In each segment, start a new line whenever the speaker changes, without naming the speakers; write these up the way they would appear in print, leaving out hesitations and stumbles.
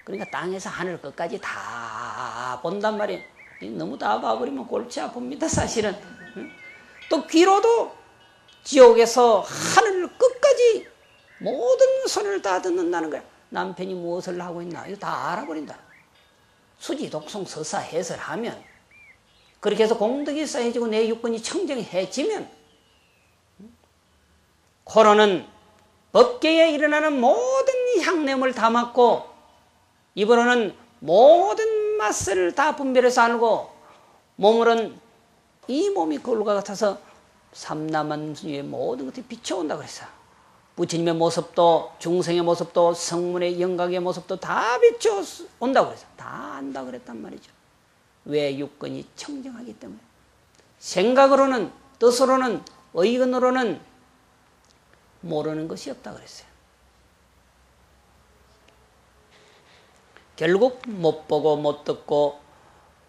그러니까 땅에서 하늘 끝까지 다 본단 말이에요. 너무 다 봐버리면 골치 아픕니다, 사실은. 또 귀로도 지옥에서 하늘 끝까지 모든 소리를 다 듣는다는 거야. 남편이 무엇을 하고 있나 이거 다 알아버린다. 수지, 독송, 서사 해설하면, 그렇게 해서 공덕이 쌓여지고 내 육근이 청정해지면, 코로는 법계에 일어나는 모든 향냄을 다 맡고, 입으로는 모든 맛을 다 분별해서 알고, 몸으로는 이 몸이 거울과 같아서 삼라만주의 모든 것들이 비춰온다 그랬어. 부처님의 모습도, 중생의 모습도, 성문의 영각의 모습도 다 비춰온다고 그랬어. 다 안다 그랬단 말이죠. 왜? 육근이 청정하기 때문에. 생각으로는, 뜻으로는, 의견으로는 모르는 것이 없다 그랬어요. 결국 못 보고 못 듣고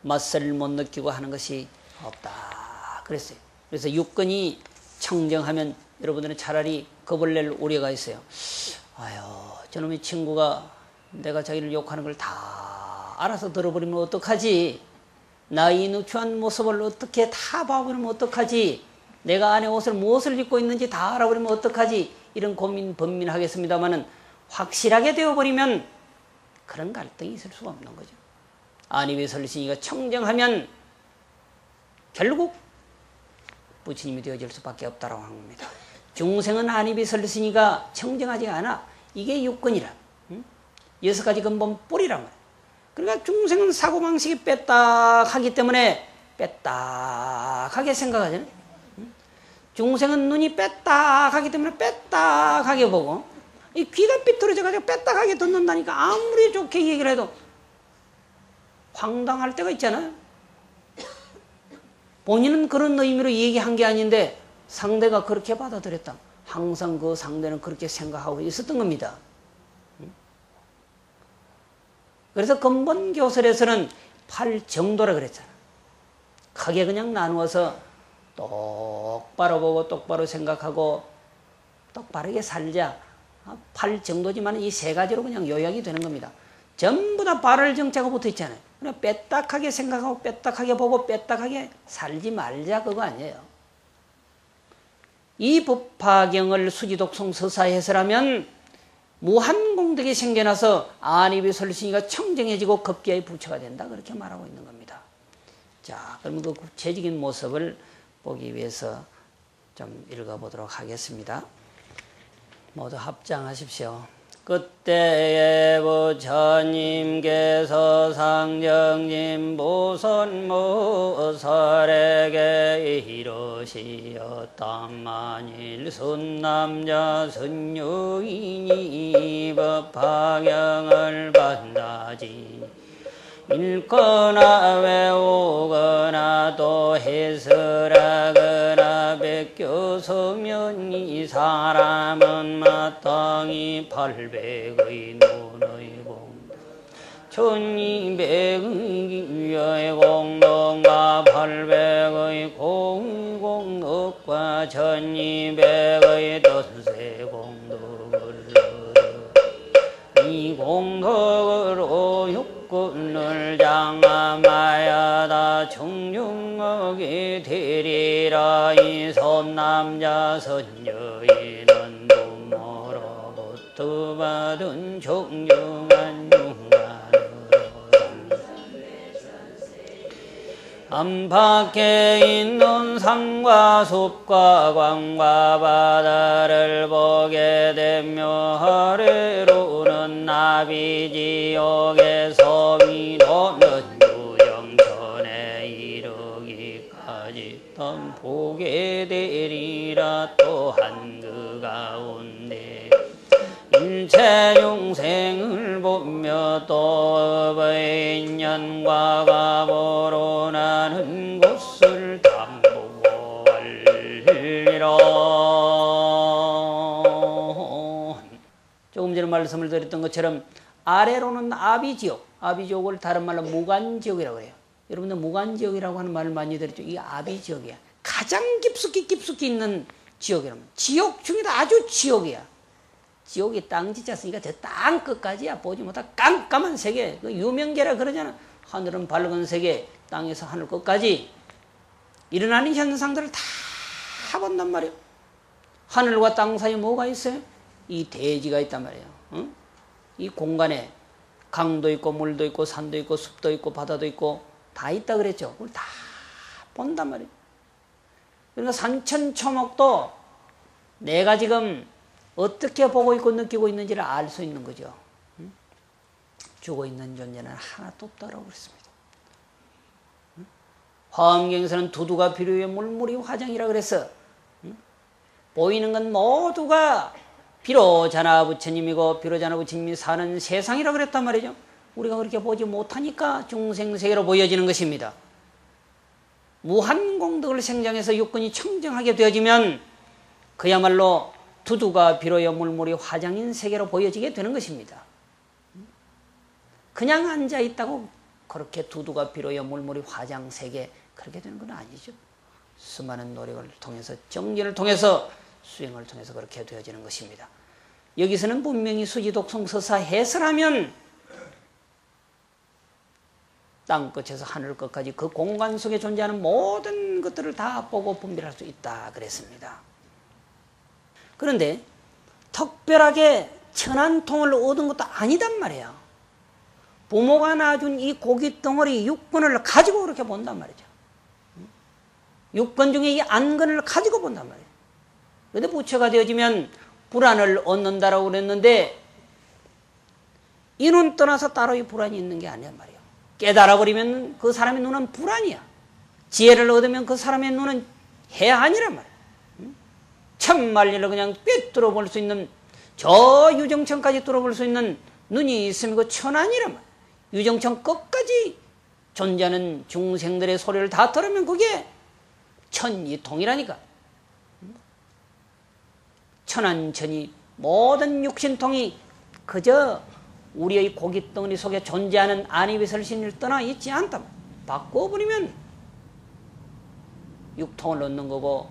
맛을 못 느끼고 하는 것이 없다 그랬어요. 그래서 육근이 청정하면 여러분들은 차라리 겁을 낼 우려가 있어요. 아유, 저놈의 친구가 내가 자기를 욕하는 걸 다 알아서 들어버리면 어떡하지? 나의 누추한 모습을 어떻게 다 봐버리면 어떡하지? 내가 안에 옷을 무엇을 입고 있는지 다 알아버리면 어떡하지? 이런 고민 번민하겠습니다마는 확실하게 되어버리면 그런 갈등이 있을 수가 없는 거죠. 안입에 설신이가 청정하면 결국 부처님이 되어질 수밖에 없다라고 하는 겁니다. 중생은 안입이 설신이가 청정하지 않아. 이게 육근이라. 6가지 근본 뿌리란 말이야. 그러니까 중생은 사고방식이 빼딱하기 때문에 빼딱하게 생각하잖아요. 중생은 눈이 빼딱하기 때문에 빼딱하게 보고, 이 귀가 삐뚤어져가지고 빼딱하게 듣는다니까 아무리 좋게 얘기를 해도 황당할 때가 있잖아요. 본인은 그런 의미로 얘기한 게 아닌데 상대가 그렇게 받아들였다. 항상 그 상대는 그렇게 생각하고 있었던 겁니다. 그래서 근본교설에서는 8정도라 그랬잖아. 크게 그냥 나누어서 똑바로 보고 똑바로 생각하고 똑바르게 살자. 8정도지만 이 3가지로 그냥 요약이 되는 겁니다. 전부 다 발을 정자가 붙어 있잖아요. 그냥 빼딱하게 생각하고 빼딱하게 보고 빼딱하게 살지 말자 그거 아니에요. 이 법화경을 수지독송 서사 해설하면 무한공덕이 생겨나서 안입이 설신이가 청정해지고 급기야의 부처가 된다 그렇게 말하고 있는 겁니다. 자, 그러면 그 구체적인 모습을 보기 위해서 좀 읽어보도록 하겠습니다. 모두 합장하십시오. 그때에 부처님께서 상정님 보선무설에게 이르시었단 만일 순남자 선유인이 법화경을 받나지 읽거나 외우거나 또 해설하거나 베껴서면 이 사람은 마땅히 800의 눈의 공 1200의 공덕과 800의 공덕과 1200의 덧세 공덕을 이 공덕으로 육군을 장함하여다 청중하게 되리라. 이 손남자 선여인은 부모로부터 받은 정중한 융안으로 안팎에 있는 산과 숲과 강과 바다를 보게 되며 아래로는 나비지옥에서 위로는 유정천에 이르기까지 떤 보게 되리라. 또한 그 가운데 일체 중생을 보며 또 업의 인연과 가보로 나는 곳을 담보하리라. 조금 전에 말씀을 드렸던 것처럼 아래로는 아비지옥, 아비지옥을 다른 말로 무간지옥이라고 해요. 여러분들 무간지옥이라고 하는 말을 많이 들었죠. 이게 아비지옥이야. 가장 깊숙이 있는 지옥이라면 지옥 중에도 아주 지옥이야. 지옥이 땅 지쳤으니까 저 땅 끝까지야 보지 못할 깜깜한 세계. 그 유명계라 그러잖아. 하늘은 밝은 세계, 땅에서 하늘 끝까지 일어나는 현상들을 다 본단 말이에요. 하늘과 땅 사이에 뭐가 있어요? 이 대지가 있단 말이에요. 응? 이 공간에 강도 있고 물도 있고 산도 있고 숲도 있고 바다도 있고 다 있다 그랬죠. 그걸 다 본단 말이에요. 그러니까 산천초목도 내가 지금 어떻게 보고 있고 느끼고 있는지를 알 수 있는 거죠. 응? 죽어있는 존재는 하나도 없다고 그랬습니다. 응? 화엄경에서는 두두가 비료에 물물이 화장이라 그래서 응? 보이는 건 모두가 비로자나 부처님이고 비로자나 부처님이 사는 세상이라 그랬단 말이죠. 우리가 그렇게 보지 못하니까 중생세계로 보여지는 것입니다. 무한공덕을 생장해서 육근이 청정하게 되어지면 그야말로 두두가 비로의 물물이 화장인 세계로 보여지게 되는 것입니다. 그냥 앉아있다고 그렇게 두두가 비로의 물물이 화장 세계 그렇게 되는 건 아니죠. 수많은 노력을 통해서 정진을 통해서 수행을 통해서 그렇게 되어지는 것입니다. 여기서는 분명히 수지독성서사 해설하면 땅끝에서 하늘 끝까지 그 공간 속에 존재하는 모든 것들을 다 보고 분별할 수 있다 그랬습니다. 그런데 특별하게 천안통을 얻은 것도 아니단 말이에요. 부모가 낳아준 이 고깃덩어리 육근을 가지고 그렇게 본단 말이죠. 육근 중에 이 안근을 가지고 본단 말이에요. 그런데 부처가 되어지면 불안을 얻는다라고 그랬는데 이 눈 떠나서 따로 이 불안이 있는 게 아니란 말이에요. 깨달아버리면 그 사람의 눈은 불안이야. 지혜를 얻으면 그 사람의 눈은 해안이란 말이에요. 천만리를 그냥 꿰뚫어 볼 수 있는 저 유정천까지 뚫어볼 수 있는 눈이 있으면 그 천안이란 말이에요. 유정천 끝까지 존재하는 중생들의 소리를 다 들으면 그게 천이통이라니까. 천안천이 모든 육신통이 그저 우리의 고깃덩어리 속에 존재하는 안이비설신을 떠나 있지 않다. 바꿔버리면 육통을 얻는 거고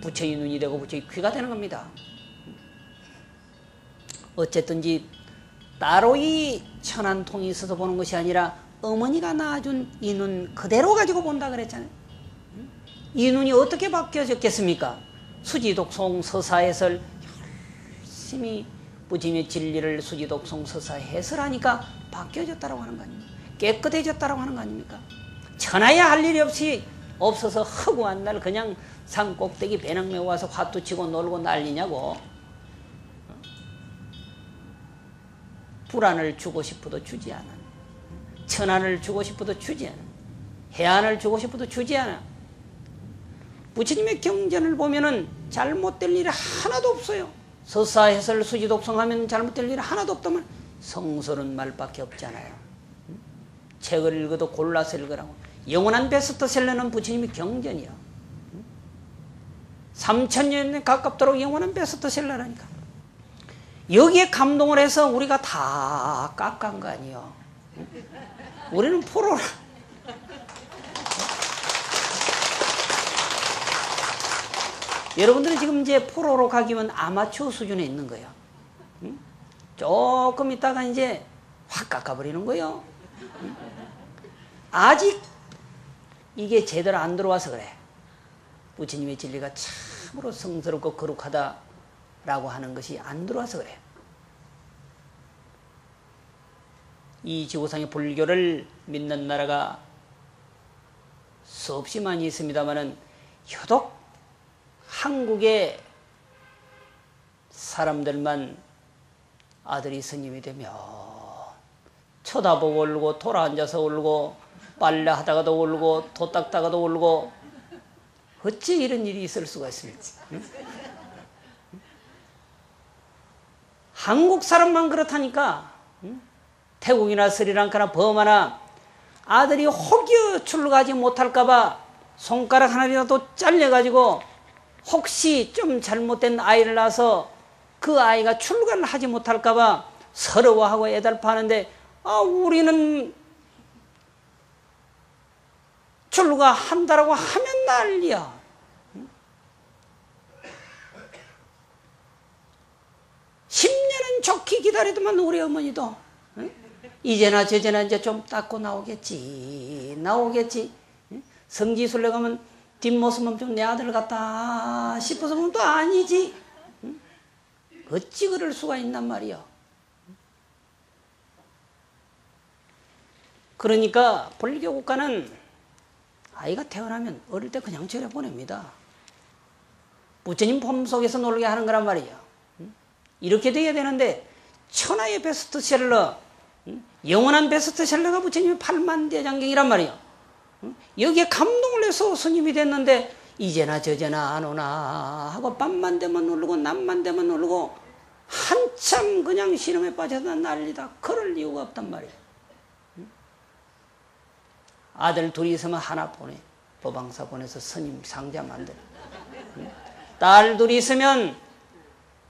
부처의 눈이 되고 부처의 귀가 되는 겁니다. 어쨌든지 따로 이 천안통이 있어서 보는 것이 아니라 어머니가 낳아준 이 눈 그대로 가지고 본다 그랬잖아요. 이 눈이 어떻게 바뀌어졌겠습니까? 수지독송 서사해설 열심히 부처님의 진리를 수지독송 서사 해설하니까 바뀌어졌다고 하는 거 아닙니까? 깨끗해졌다고 하는 거 아닙니까? 천하에 할 일이 없어서 허구한 날 그냥 산 꼭대기 배낭 메고 와서 화투 치고 놀고 난리냐고. 불안을 주고 싶어도 주지 않아. 천안을 주고 싶어도 주지 않아. 해안을 주고 싶어도 주지 않아. 부처님의 경전을 보면은 잘못될 일이 하나도 없어요. 서사해설 수지독성하면 잘못될 일이 하나도 없다면 성스러운 말밖에 없잖아요. 책을 읽어도 골라서 읽으라고. 영원한 베스트셀러는 부처님의 경전이요. 3000년에 가깝도록 영원한 베스트셀러라니까. 여기에 감동을 해서 우리가 다 깎은 거 아니에요. 우리는 프로라. 여러분들이 지금 이제 프로로 가기면 아마추어 수준에 있는 거예요. 조금 있다가 이제 확 깎아버리는 거예요. 아직 이게 제대로 안 들어와서 그래. 부처님의 진리가 참으로 성스럽고 거룩하다라고 하는 것이 안 들어와서 그래. 이 지구상의 불교를 믿는 나라가 수없이 많이 있습니다만은 유독 한국의 사람들만 아들이 스님이 되면 쳐다보고 울고 돌아앉아서 울고 빨래 하다가도 울고 도 닦다가도 울고 어찌 이런 일이 있을 수가 있습니까? 응? 한국 사람만 그렇다니까. 응? 태국이나 스리랑카나 버마나 아들이 혹여 출가하지 못할까봐 손가락 하나라도 잘려가지고 혹시 좀 잘못된 아이를 낳아서 그 아이가 출가를 하지 못할까봐 서러워하고 애달파하는데 우리는 출가한다라고 하면 난리야. 기다리더만 우리 어머니도 응? 이제나 저제나 이제 좀 닦고 나오겠지. 응? 성지순례 가면 뒷모습은 좀 내 아들 같다 싶어서 보면 또 아니지. 응? 어찌 그럴 수가 있단 말이야. 그러니까 불교 국가는 아이가 태어나면 어릴 때 그냥 절에 보냅니다. 부처님 품 속에서 놀게 하는 거란 말이에요. 이렇게 돼야 되는데 천하의 베스트셀러, 영원한 베스트셀러가 부처님의 8만 대장경이란 말이에요. 여기에 감동을 해서 스님이 됐는데 이제나 저제나 안 오나 하고 밤만 되면 누르고 낮만 되면 누르고 한참 그냥 신음에 빠져서 난리다. 그럴 이유가 없단 말이에요. 아들 둘이 있으면 하나 보내. 법왕사 보내서 스님 상자 만들어. 딸 둘이 있으면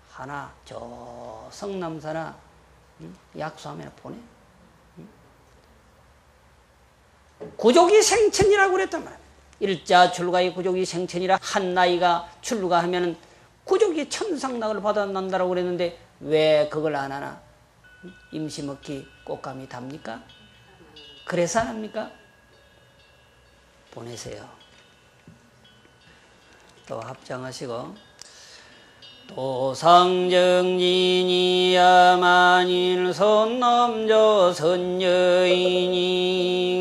하나 저 성남사나 약수하면 보내. 구족이 생천이라고 그랬단 말이야. 일자 출가의 구족이 생천이라 한 나이가 출가하면 구족이 천상락을 받아난다고 그랬는데 왜 그걸 안 하나? 임시 먹기 꽃감이 답니까? 그래서 안 합니까? 보내세요. 또 합장하시고 도상정진이야 만일 선남저 선여인이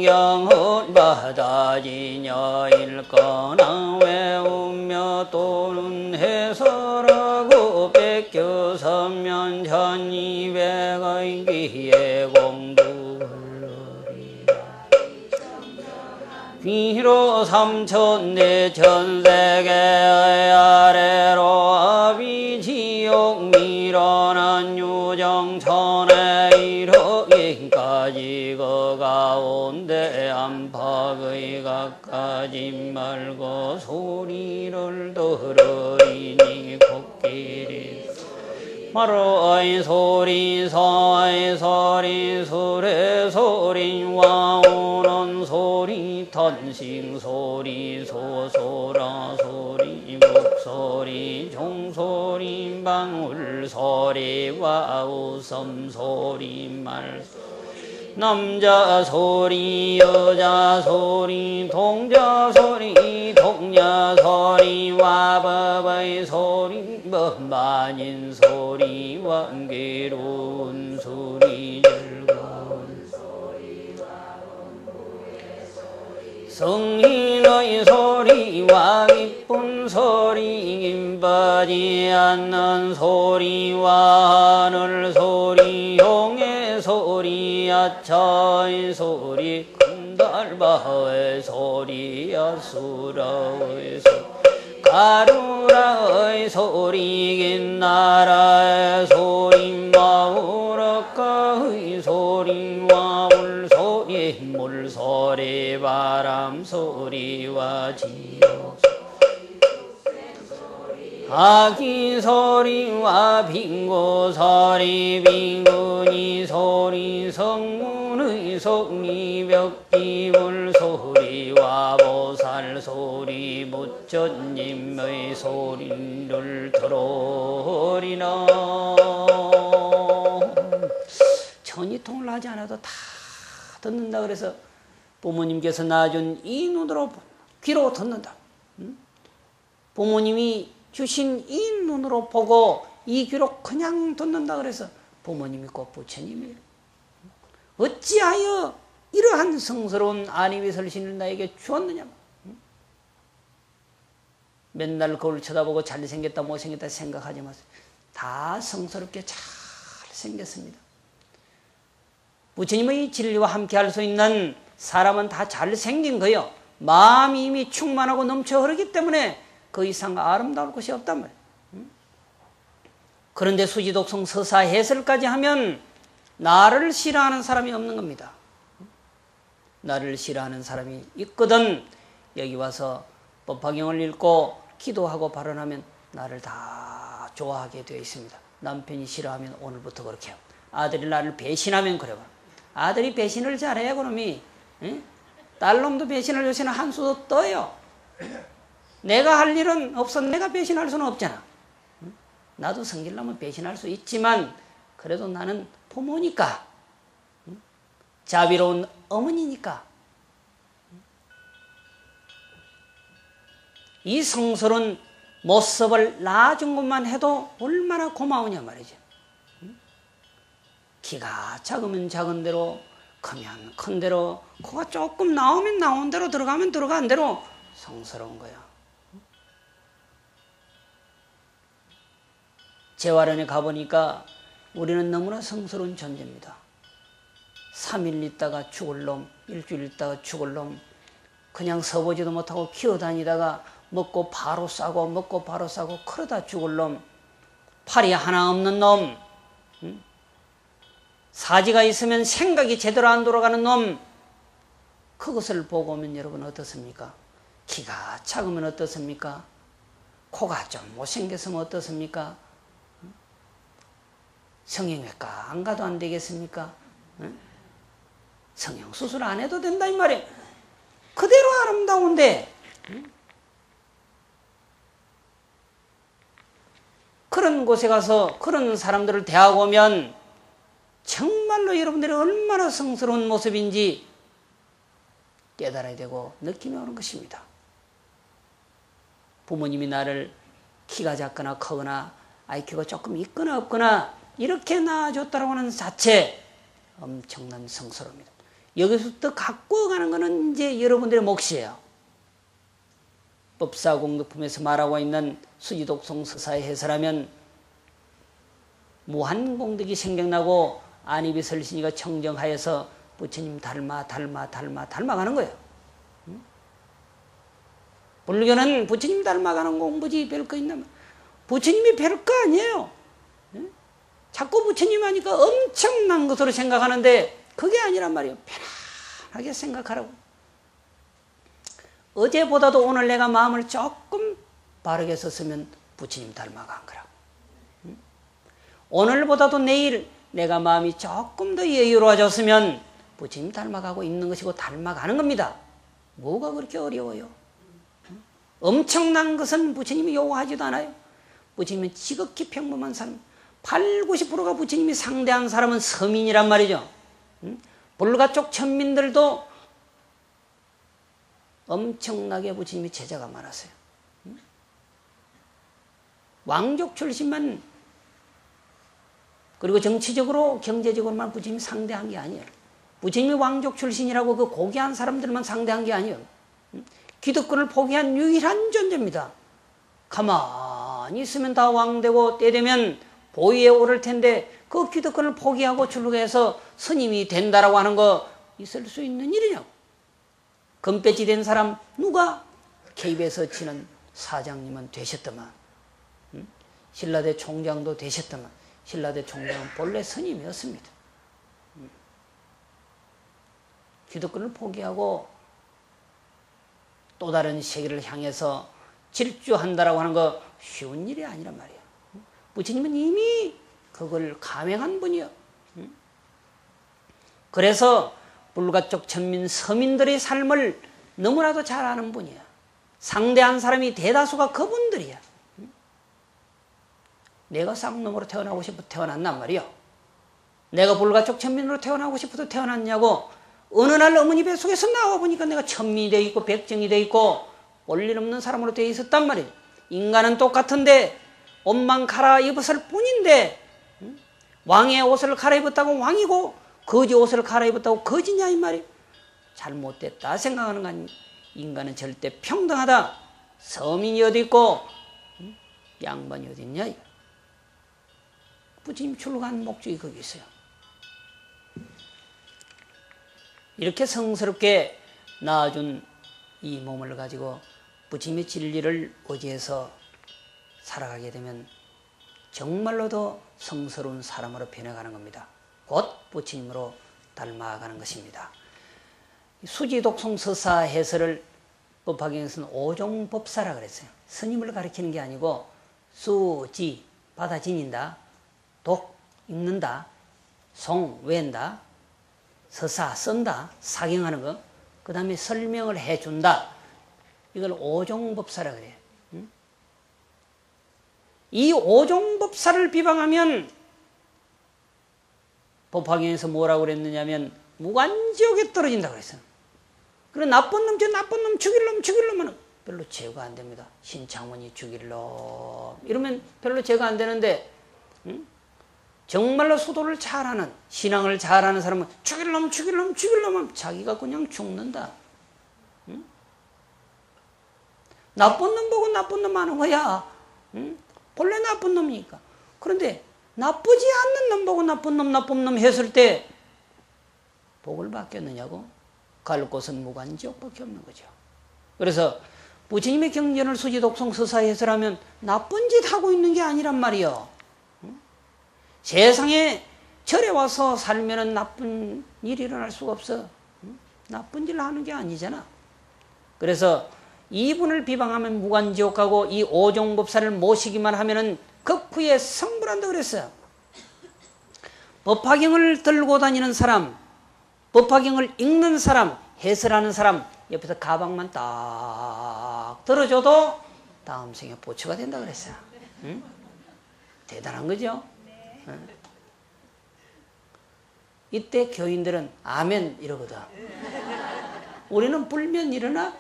경을 받아지냐 일거나 외우며 또는 해설하고 뺏겨서면 1200의 기의 공부 비로 3000대 전세계의 아래로 아비지옥 밀어난 유정천의 1억인까지 그 가운데 안팎의 각가지 말고 소리를 들으리니 코끼리 마루의 소리 서의 소리 술의 소리 와우는 소리 탄싱 소리 소소라 소리 목소리 종소리 방울 소리 와우섬 소리 말 남자 소리 여자 소리 동자 소리 동냐 소리 와법의 소리 법만인 소리 완괴로운 소리 즐거운 성인의 소리와 기쁜 소리 임바지 않는 소리와 하늘 소리 용의 소리 야차의 소리 큰달바의 소리 야수라의 소리 가루라의 소리 긴나라의 소리 마우라카의 소리 와물소리 물소리 바람소리와 지옥 아기 소리와 빙고 소리 빙군이 소리 성문의 소리 벽지불 소리와 보살 소리 부처님의 소리를 들으리나 천이통을 하지 않아도 다 듣는다. 그래서 부모님께서 낳아준 이 눈으로 귀로 듣는다. 부모님이 주신 이 눈으로 보고 이 귀로 그냥 듣는다. 그래서 부모님이 곧 부처님이에요. 어찌하여 이러한 성스러운 안위설신을 나에게 주었느냐. 맨날 거울 쳐다보고 잘생겼다 못생겼다 생각하지 마세요. 다 성스럽게 잘 생겼습니다. 부처님의 진리와 함께 할 수 있는 사람은 다 잘생긴 거예요. 마음이 이미 충만하고 넘쳐 흐르기 때문에 그 이상 아름다울 것이 없단 말이에요. 그런데 수지독성 서사해설까지 하면 나를 싫어하는 사람이 없는 겁니다. 나를 싫어하는 사람이 있거든 여기 와서 법화경을 읽고 기도하고 발언하면 나를 다 좋아하게 되어 있습니다. 남편이 싫어하면 오늘부터 그렇게 해요. 아들이 나를 배신하면 그래요. 아들이 배신을 잘해야 그놈이 딸놈도 배신을 요새는 한 수도 떠요. 내가 할 일은 없어. 내가 배신할 수는 없잖아. 나도 성질나면 배신할 수 있지만 그래도 나는 부모니까, 자비로운 어머니니까 이 성스러운 모습을 낳아준 것만 해도 얼마나 고마우냐 말이죠. 키가 작으면 작은 대로, 크면 큰 대로, 코가 조금 나오면 나온 대로, 들어가면 들어간 대로 성스러운 거야. 재활원에 가보니까 우리는 너무나 성스러운 존재입니다. 3일 있다가 죽을 놈, 일주일 있다가 죽을 놈, 그냥 서보지도 못하고 기어다니다가 먹고 바로 싸고 먹고 바로 싸고 그러다 죽을 놈, 팔이 하나 없는 놈, 사지가 있으면 생각이 제대로 안 돌아가는 놈, 그것을 보고 오면 여러분 어떻습니까? 키가 작으면 어떻습니까? 코가 좀 못생겼으면 어떻습니까? 성형외과 안 가도 안 되겠습니까? 성형수술 안 해도 된다 이 말이에요. 그대로 아름다운데 그런 곳에 가서 그런 사람들을 대하고 오면 정말로 여러분들이 얼마나 성스러운 모습인지 깨달아야 되고 느낌이 오는 것입니다. 부모님이 나를 키가 작거나 크거나 IQ가 조금 있거나 없거나 이렇게 낳아줬다고 하는 자체 엄청난 성스러움입니다. 여기서부터 갖고 가는 것은 이제 여러분들의 몫이에요. 법사공덕품에서 말하고 있는 수지독송 서사의 해설하면 무한공덕이 생각나고 안이비설신이가 청정하여서 부처님 닮아가는 거예요. 불교는 부처님 닮아가는 공부지 별거 있나? 부처님이 별거 아니에요. 자꾸 부처님 하니까 엄청난 것으로 생각하는데 그게 아니란 말이에요. 편안하게 생각하라고. 어제보다도 오늘 내가 마음을 조금 바르게 썼으면 부처님 닮아간 거라고. 오늘보다도 내일 내가 마음이 조금 더 여유로워졌으면 부처님 닮아가고 있는 것이고 닮아가는 겁니다. 뭐가 그렇게 어려워요? 엄청난 것은 부처님이 요구하지도 않아요. 부처님은 지극히 평범한 사람, 80, 90%가 부처님이 상대한 사람은 서민이란 말이죠. 불가 쪽 천민들도 엄청나게 부처님이 제자가 많았어요. 왕족 출신만, 그리고 정치적으로 경제적으로만 부처님이 상대한 게 아니에요. 부처님이 왕족 출신이라고 그 고귀한 사람들만 상대한 게 아니에요. 기득권을 포기한 유일한 존재입니다. 가만히 있으면 다 왕되고 때 되면 보위에 오를 텐데 그 기득권을 포기하고 출가해서 스님이 된다라고 하는 거 있을 수 있는 일이냐고. 금배지 된 사람 누가? KBS 치는 사장님은 되셨더만, 신라대 총장도 되셨더만. 신라대 총장은 본래 스님이었습니다. 기득권을 포기하고 또 다른 세계를 향해서 질주한다라고 하는 거 쉬운 일이 아니란 말이에요. 부처님은 이미 그걸 감행한 분이요. 그래서 불가쪽 천민 서민들의 삶을 너무나도 잘 아는 분이야. 상대한 사람이 대다수가 그분들이야. 내가 쌍놈으로 태어나고 싶어 태어났단 말이요. 내가 불가쪽 천민으로 태어나고 싶어서 태어났냐고. 어느 날 어머니 뱃속에서 나와보니까 내가 천민이 되어 있고 백정이 되어 있고 볼일 없는 사람으로 되어 있었단 말이에요. 인간은 똑같은데 옷만 갈아입었을 뿐인데 왕의 옷을 갈아입었다고 왕이고 거지 옷을 갈아입었다고 거지냐 이 말이에요. 잘못됐다 생각하는 거 아니에요. 인간은 절대 평등하다. 서민이 어디 있고 양반이 어디 있냐. 부처님 출가한 목적이 거기 있어요. 이렇게 성스럽게 낳아준 이 몸을 가지고 부처님의 진리를 의지해서 살아가게 되면 정말로도 성스러운 사람으로 변해가는 겁니다. 곧 부처님으로 닮아가는 것입니다. 수지독송 서사 해설을 법화경에서는 오종법사라 그랬어요. 스님을 가리키는 게 아니고 수지, 바다 지닌다, 독, 읽는다, 송, 외운다, 서사, 쓴다, 사경하는 거, 그 다음에 설명을 해준다. 이걸 오종법사라 그래요. 이 오종법사를 비방하면 법화경에서 뭐라고 그랬느냐면 무간지옥에 떨어진다고 그랬어요. 그래 나쁜 놈, 저 나쁜 놈 죽일 놈은 별로 제어가 안 됩니다. 신창원이 죽일 놈 이러면 별로 제어가 안 되는데 정말로 수도를 잘하는 신앙을 잘하는 사람은 죽일 놈 하면 자기가 그냥 죽는다. 나쁜 놈 보고 나쁜 놈 하는 거야. 본래 나쁜 놈이니까. 그런데 나쁘지 않는 놈 보고 나쁜 놈 했을 때 복을 받겠느냐고? 갈 곳은 무간지옥밖에 없는 거죠. 그래서 부처님의 경전을 수지독송 서사에 해설하면 나쁜 짓 하고 있는 게 아니란 말이요. 세상에 절에 와서 살면은 나쁜 일이 일어날 수가 없어. 나쁜 일을 하는 게 아니잖아. 그래서 이분을 비방하면 무간지옥 가고 이 오종법사를 모시기만 하면은 극후에 성불한다 그랬어요. 법화경을 들고 다니는 사람, 법화경을 읽는 사람, 해설하는 사람 옆에서 가방만 딱 들어줘도 다음 생에 보초가 된다 그랬어요. 응? 대단한 거죠? 응? 이때 교인들은 아멘 이러거든. 우리는 불면 일어나?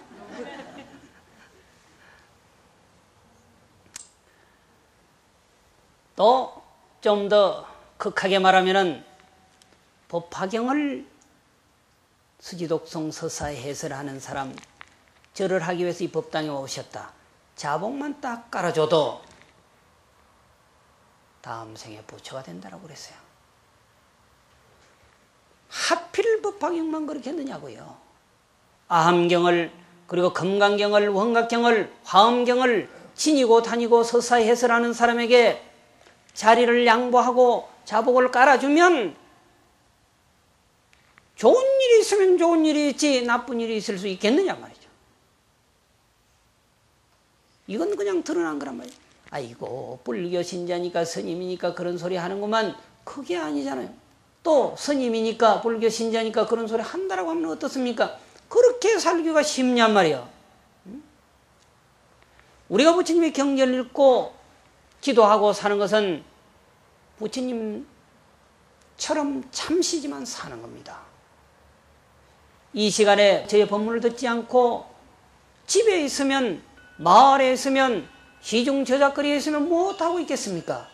또 좀 더 극하게 말하면은 법화경을 수지독송 서사에 해설하는 사람 절을 하기 위해서 이 법당에 오셨다. 자복만 딱 깔아줘도 다음 생에 부처가 된다고 그랬어요. 하필 법화경만 그렇게 했느냐고요. 아함경을 그리고 금강경을 원각경을 화엄경을 지니고 다니고 서사에 해설하는 사람에게 자리를 양보하고 자복을 깔아주면 좋은 일이 있으면 좋은 일이 있지 나쁜 일이 있을 수 있겠느냐 말이죠. 이건 그냥 드러난 거란 말이에요. 아이고 불교 신자니까 스님이니까 그런 소리 하는구만. 그게 아니잖아요. 또 스님이니까 불교 신자니까 그런 소리 한다라고 하면 어떻습니까? 그렇게 살기가 쉽냔 말이에요. 우리가 부처님의 경전을 읽고 기도하고 사는 것은 부처님처럼 잠시지만 사는 겁니다. 이 시간에 저의 법문을 듣지 않고 집에 있으면 마을에 있으면 시중 저작거리에 있으면 무엇하고 있겠습니까?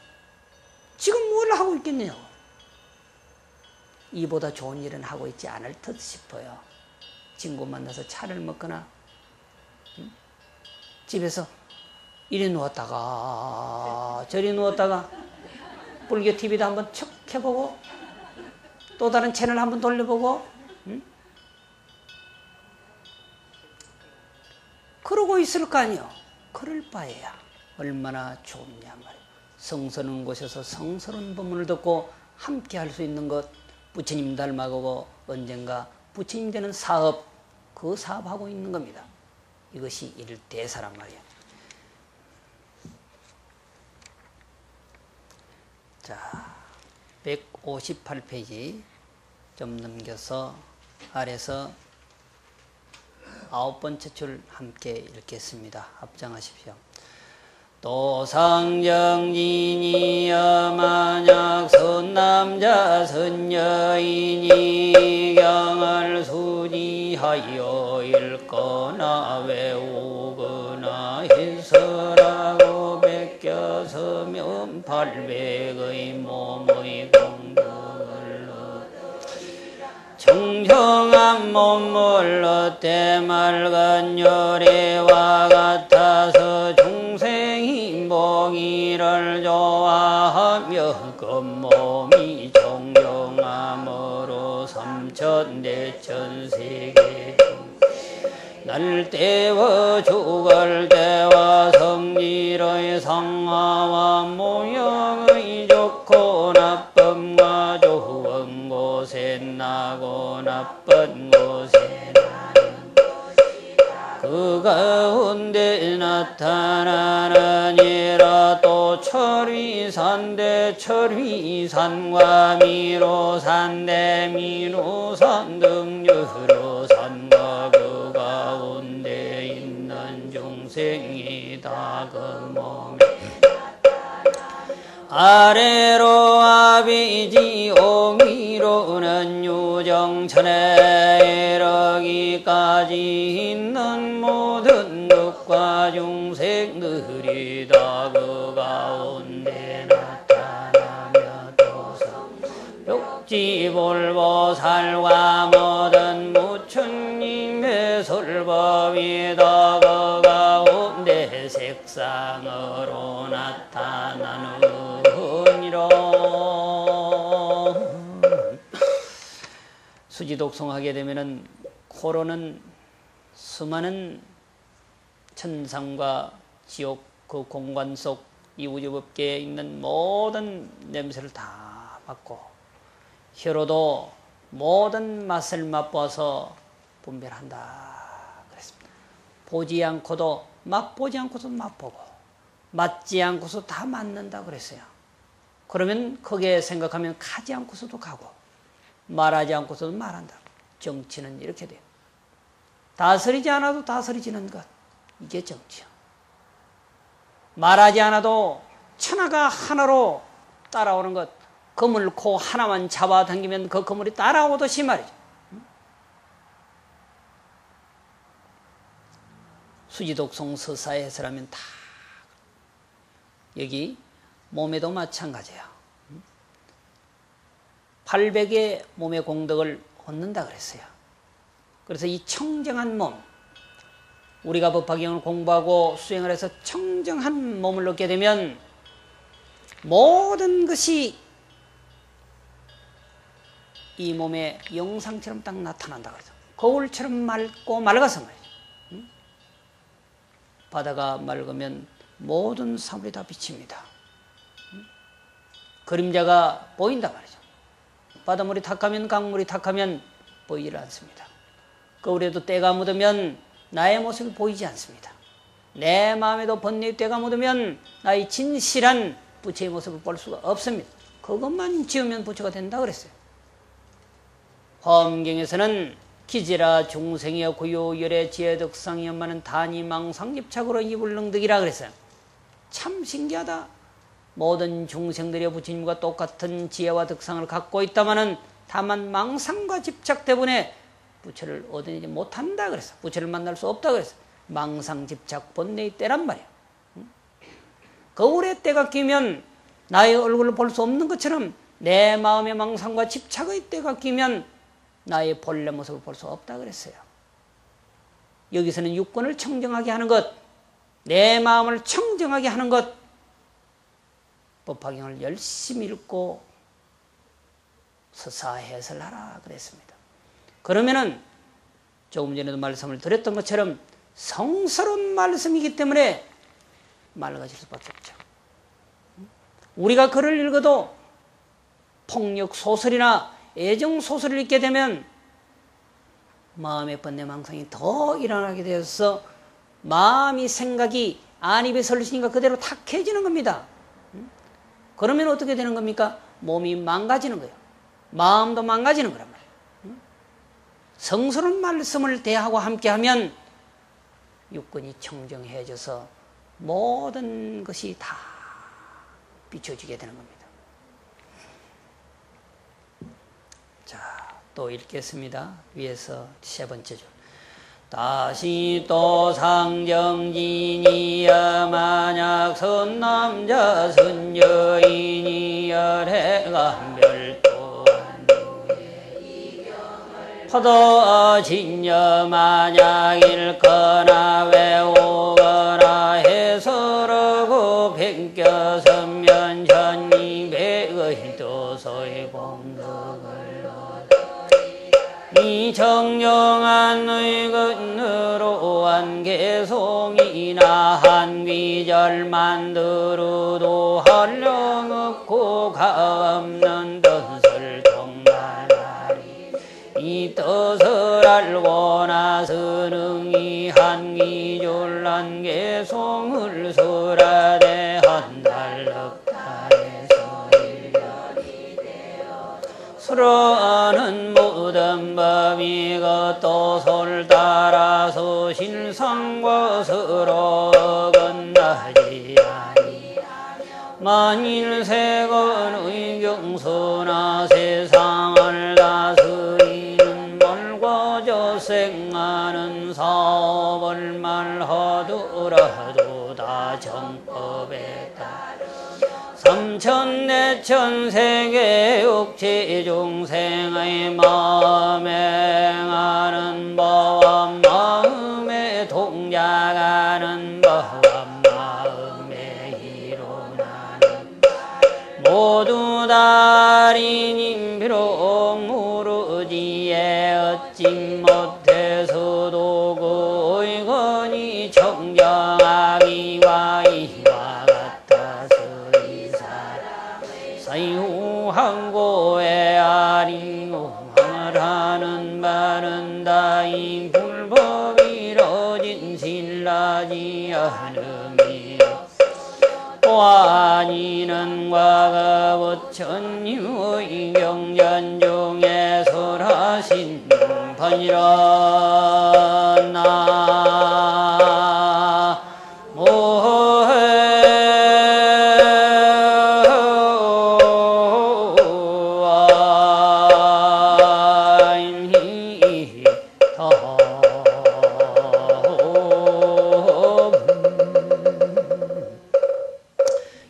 지금 뭘 하고 있겠네요. 이보다 좋은 일은 하고 있지 않을 듯 싶어요. 친구 만나서 차를 먹거나 집에서 이리 누웠다가 저리 누웠다가 불교 TV도 한번 척 해보고 또 다른 채널 한번 돌려보고 그러고 있을 거 아니요. 그럴 바에야 얼마나 좋냐 말이에요. 성스러운 곳에서 성스러운 법문을 듣고 함께 할 수 있는 것, 부처님 닮아가고 언젠가 부처님 되는 사업, 그 사업하고 있는 겁니다. 이것이 일대사란 말이에요. 자, 158페이지 좀 넘겨서 아래서 9번째 줄 함께 읽겠습니다. 합장하십시오. 도상정진이여 만약 선남자 선여인이 경을 수지하여 읽거나 외우거나 해설하고 베껴서면 800의 몸의 공덕을 정정한 몸을 얻되 맑은 요래와 같아서 중생이 보기를 좋아하며 그 몸이 정정함으로 삼천대천세계 날 때와 죽을 때와 성질의 상하와 모양의 좋고 나쁨과 좋은 곳에 나고 나쁜 곳에 나는 그 가운데 나타나는 이라 또 철위산대 철위산과 미로산대 미로산 등 여러 산과 그 가운데 있는 중생이 다 그 몸에 아래로 아비지 오미 영천에 이르기까지 있는 모든 육과 중생들이 다 그 가운데 나타나며 도성 육지불보살과 모든 부처님의 설법이 다 그 가운데 색상으로 나타나느니라. 수지독송하게 되면은 코로는 수많은 천상과 지옥 그 공간 속 이 우주법계에 있는 모든 냄새를 다 맡고 혀로도 모든 맛을 맛보아서 분별한다 그랬습니다. 보지 않고도 맛보지 않고도 맛보고 맞지 않고서 다 맞는다 그랬어요. 그러면 거기에 생각하면 가지 않고서도 가고 말하지 않고서도 말한다. 정치는 이렇게 돼요. 다스리지 않아도 다스리지는 것, 이게 정치요. 말하지 않아도 천하가 하나로 따라오는 것, 그물 코 하나만 잡아당기면 그 그물이 따라오듯이 말이죠. 수지독송 서사의 해설하면 다 여기 몸에도 마찬가지예요. 800의 몸의 공덕을 얻는다 그랬어요. 그래서 이 청정한 몸, 우리가 법화경을 공부하고 수행을 해서 청정한 몸을 얻게 되면 모든 것이 이 몸의 영상처럼 딱 나타난다 그래서 거울처럼 맑고 맑아서 말이죠. 바다가 맑으면 모든 사물이 다 비칩니다. 그림자가 보인단 말이죠. 바닷물이 탁하면 강물이 탁하면 보이질 않습니다. 거울에도 때가 묻으면 나의 모습이 보이지 않습니다. 내 마음에도 번뇌의 때가 묻으면 나의 진실한 부처의 모습을 볼 수가 없습니다. 그것만 지으면 부처가 된다 그랬어요. 화엄경에서는 기지라 중생이여 구요열의 지혜덕상이 엄마는 단이망상집착으로 이불능득이라 그랬어요. 참 신기하다. 모든 중생들이 부처님과 똑같은 지혜와 덕상을 갖고 있다마는 다만 망상과 집착 때문에 부처를 얻어내지 못한다 그랬어. 부처를 만날 수 없다 그랬어. 망상, 집착, 번뇌의 때란 말이야. 거울에 때가 끼면 나의 얼굴을 볼 수 없는 것처럼 내 마음의 망상과 집착의 때가 끼면 나의 본래 모습을 볼 수 없다 그랬어요. 여기서는 육권을 청정하게 하는 것, 내 마음을 청정하게 하는 것, 법화경을 열심히 읽고 서사 해설하라 그랬습니다. 그러면은 조금 전에도 말씀을 드렸던 것처럼 성스러운 말씀이기 때문에 맑아질 수밖에 없죠. 우리가 글을 읽어도 폭력 소설이나 애정 소설을 읽게 되면 마음의 번뇌 망상이 더 일어나게 되어서 마음이 생각이 안입에 설리시니까 그대로 탁해지는 겁니다. 그러면 어떻게 되는 겁니까? 몸이 망가지는 거예요. 마음도 망가지는 거란 말이에요. 성스러운 말씀을 대하고 함께하면 육근이 청정해져서 모든 것이 다 비춰지게 되는 겁니다. 자, 또 읽겠습니다. 위에서 세 번째 줄. 다시 또 상정진이여 만약 선남자 선여인이여 해가 멸도한 포도 진여 만약 읽거나 외우거나 해설하고 백겨서면 전이백의 도소의 공덕을 이 정령한 의근으로 한 개송이나 한 비절 만들어도 한령 없고 가 없는 뜻을 정말하리 이 뜻을 알고 나서는 이 한 비절 한 개송을 설하되 한 달럭 달에서 일년이 되어 서로는 모든 법이 그또 솔 따라서 신상과 서로 어긋나지 아니 만일 세건의 경서나 세상을 다스리는 내 천세계 육체 중생의 마음에 행하는 바와 마음에 동작하는 바와 마음에 이루나는 모두 달인인 비록 무르지에 얻지 못해서도 그 의건이 청정하기와 이와 같아서 이 사람의 사유하고의 아리용을 하는 바는 다이 불법이 이뤄진 신라지 않음이요 또한 이는 과거 부처님의 경전 중에 설하신 번이라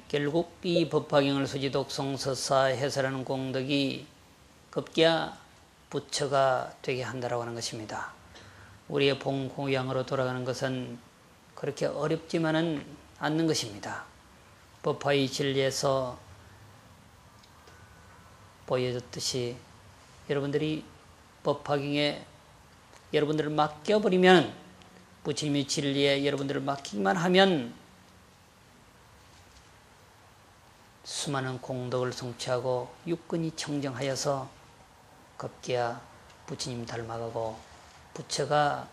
결국 이 법화경을 수지 독송 서사 해설하는 공덕이 급기야 부처가 되게 한다라고 하는 것입니다. 우리의 본고향으로 돌아가는 것은 그렇게 어렵지만은 않는 것입니다. 법화의 진리에서 보여줬듯이 여러분들이 법화경에 여러분들을 맡겨버리면 부처님의 진리에 여러분들을 맡기기만 하면 수많은 공덕을 성취하고 육근이 청정하여서 급기야 부처님 닮아가고 부처가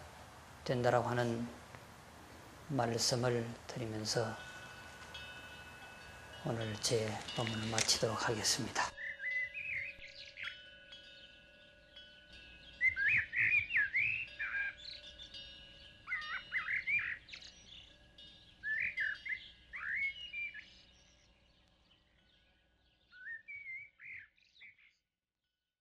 된다라고 하는 말씀을 드리면서 오늘 제 법문을 마치도록 하겠습니다.